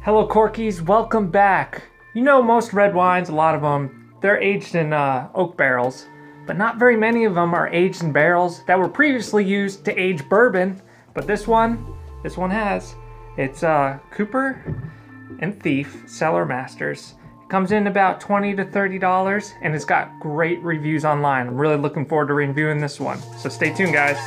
Hello Corkies, welcome back. You know most red wines, a lot of them, they're aged in oak barrels, but not very many of them are aged in barrels that were previously used to age bourbon, but this one has. It's Cooper and Thief Cellarmasters. It comes in about $20 to $30 and it's got great reviews online. I'm really looking forward to reviewing this one, so stay tuned guys.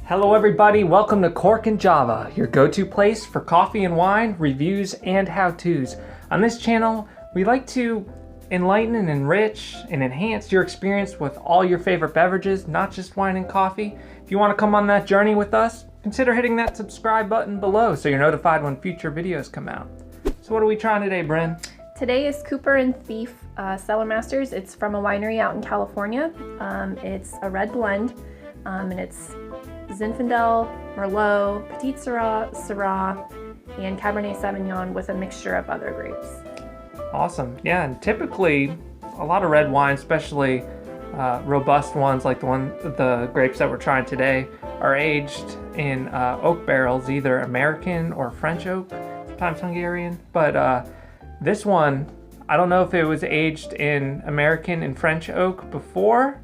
Hello everybody, welcome to Cork and Java, your go-to place for coffee and wine, reviews, and how-tos. On this channel, we like to enlighten and enrich and enhance your experience with all your favorite beverages, not just wine and coffee. If you want to come on that journey with us, consider hitting that subscribe button below so you're notified when future videos come out. So what are we trying today, Bryn? Today is Cooper and Thief Cellarmasters. It's from a winery out in California. It's a red blend, and it's Zinfandel, Merlot, Petite, Syrah, and Cabernet Sauvignon with a mixture of other grapes. Awesome. Yeah, and typically a lot of red wines, especially robust ones like the grapes that we're trying today, are aged in oak barrels, either American or French oak, sometimes Hungarian. But this one, I don't know if it was aged in American and French oak before,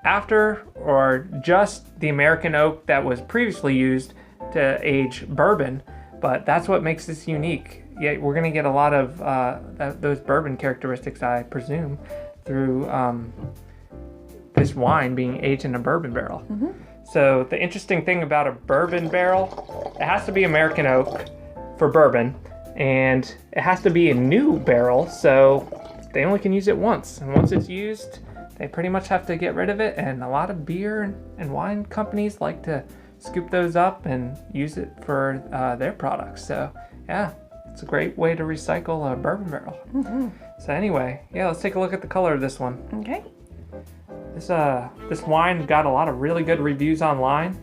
after, or just the American oak that was previously used to age bourbon, but that's what makes this unique. Yeah, we're gonna get a lot of those bourbon characteristics, I presume, through this wine being aged in a bourbon barrel. Mm-hmm. So the interesting thing about a bourbon barrel, it has to be American oak for bourbon, and it has to be a new barrel, so they only can use it once, and once it's used, they pretty much have to get rid of it, and a lot of beer and wine companies like to scoop those up and use it for their products. So yeah, it's a great way to recycle a bourbon barrel. Mm-hmm. So anyway, yeah, let's take a look at the color of this one. Okay. This wine got a lot of really good reviews online,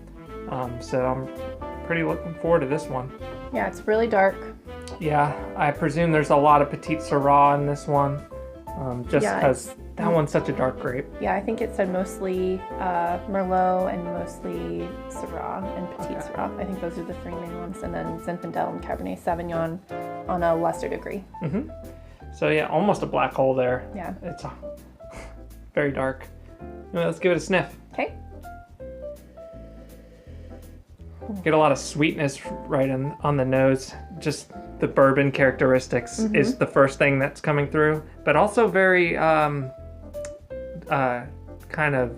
so I'm pretty looking forward to this one. Yeah, it's really dark. Yeah, I presume there's a lot of Petite Syrah in this one, just because that one's such a dark grape. Yeah, I think it said mostly Merlot and mostly Syrah and Petite Syrah. I think those are the three main ones, and then Zinfandel and Cabernet Sauvignon on a lesser degree. Mm-hmm. So yeah, almost a black hole there. Yeah. It's very dark. Anyway, let's give it a sniff. Okay. Get a lot of sweetness right on the nose. Just the bourbon characteristics is the first thing that's coming through, but also very kind of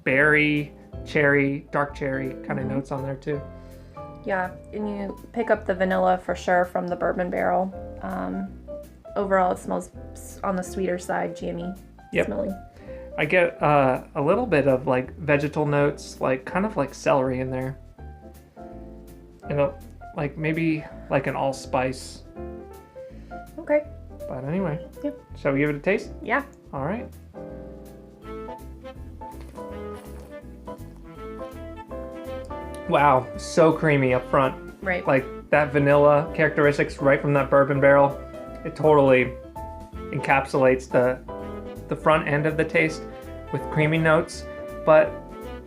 berry, cherry, dark cherry kind of notes on there too. Yeah, and you pick up the vanilla for sure from the bourbon barrel. Overall, it smells on the sweeter side, jammy smelling. I get a little bit of like vegetal notes, like kind of like celery in there. And like maybe like an allspice. Okay. But anyway, yep. Shall we give it a taste? Yeah. All right. Wow, so creamy up front. Right. Like that vanilla characteristics right from that bourbon barrel, it totally encapsulates the front end of the taste with creamy notes, but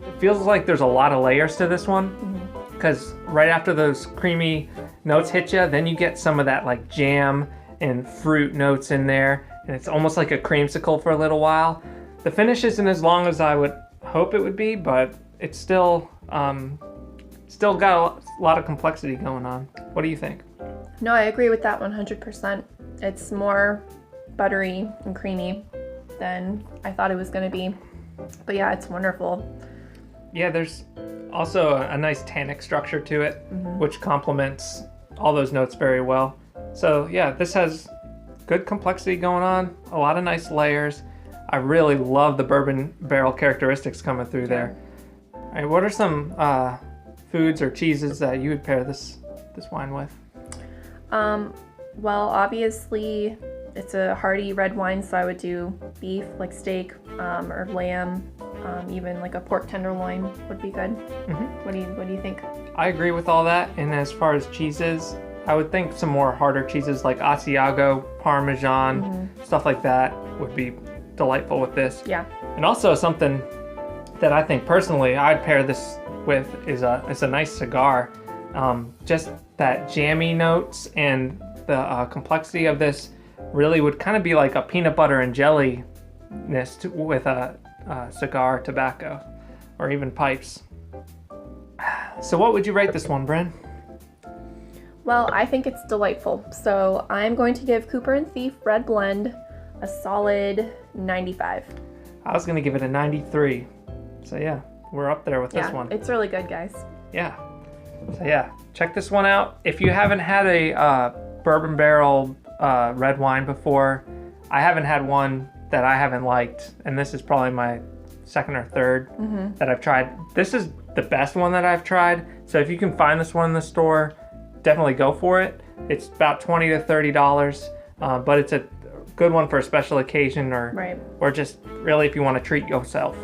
it feels like there's a lot of layers to this one. Because right after those creamy notes hit you, then you get some of that like jam and fruit notes in there, and it's almost like a creamsicle for a little while. The finish isn't as long as I would hope it would be, but it's still got a lot of complexity going on. What do you think? No, I agree with that 100%. It's more buttery and creamy than I thought it was going to be. But yeah, it's wonderful. Yeah, there's also a nice tannic structure to it, which complements all those notes very well. So yeah, this has good complexity going on, a lot of nice layers. I really love the bourbon barrel characteristics coming through there. All right, what are some foods or cheeses that you would pair this wine with? Well, obviously it's a hearty red wine, so I would do beef, like steak, or lamb. Even like a pork tenderloin would be good. What do you think? I agree with all that. And as far as cheeses, I would think some more harder cheeses like Asiago, Parmesan, stuff like that would be delightful with this. Yeah. And also something that I think personally I'd pair this with is a nice cigar. Just that jammy notes and the complexity of this really would kind of be like a peanut butter and jelly-ness with a cigar tobacco or even pipes. So what would you rate this one, Bryn? Well, I think it's delightful. So I'm going to give Cooper and Thief Red Blend a solid 95. I was going to give it a 93. So yeah, we're up there with this one. It's really good, guys. Yeah. So yeah, check this one out. If you haven't had a bourbon barrel red wine before, I haven't had one that I haven't liked, and this is probably my second or third that I've tried. This is the best one that I've tried. So if you can find this one in the store, definitely go for it. It's about $20 to $30, but it's a good one for a special occasion or just really if you want to treat yourself.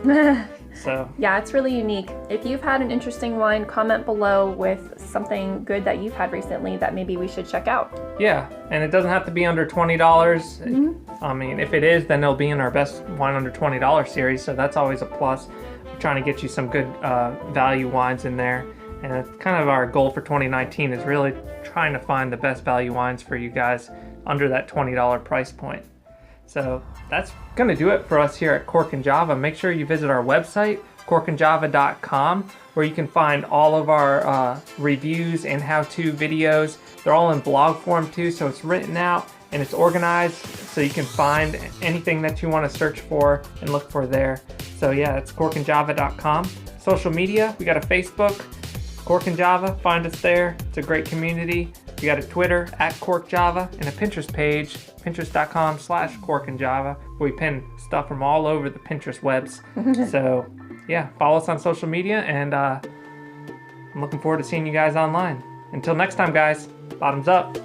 So yeah, it's really unique. If you've had an interesting wine, comment below with something good that you've had recently that maybe we should check out. Yeah, and it doesn't have to be under $20. I mean, if it is, then it'll be in our best wine under $20 series, so that's always a plus. We're trying to get you some good value wines in there, and it's kind of our goal for 2019 is really trying to find the best value wines for you guys under that $20 price point. So that's going to do it for us here at Cork and Java. Make sure you visit our website, corkandjava.com, where you can find all of our reviews and how-to videos. They're all in blog form too, so it's written out and it's organized so you can find anything that you want to search for and look for there. So yeah, it's corkandjava.com. Social media, we got a Facebook, Cork and Java, find us there. It's a great community. We got a Twitter @CorkJava and a Pinterest page, pinterest.com/CorkandJava, where we pin stuff from all over the Pinterest webs. So yeah, follow us on social media, and I'm looking forward to seeing you guys online. Until next time, guys, bottoms up.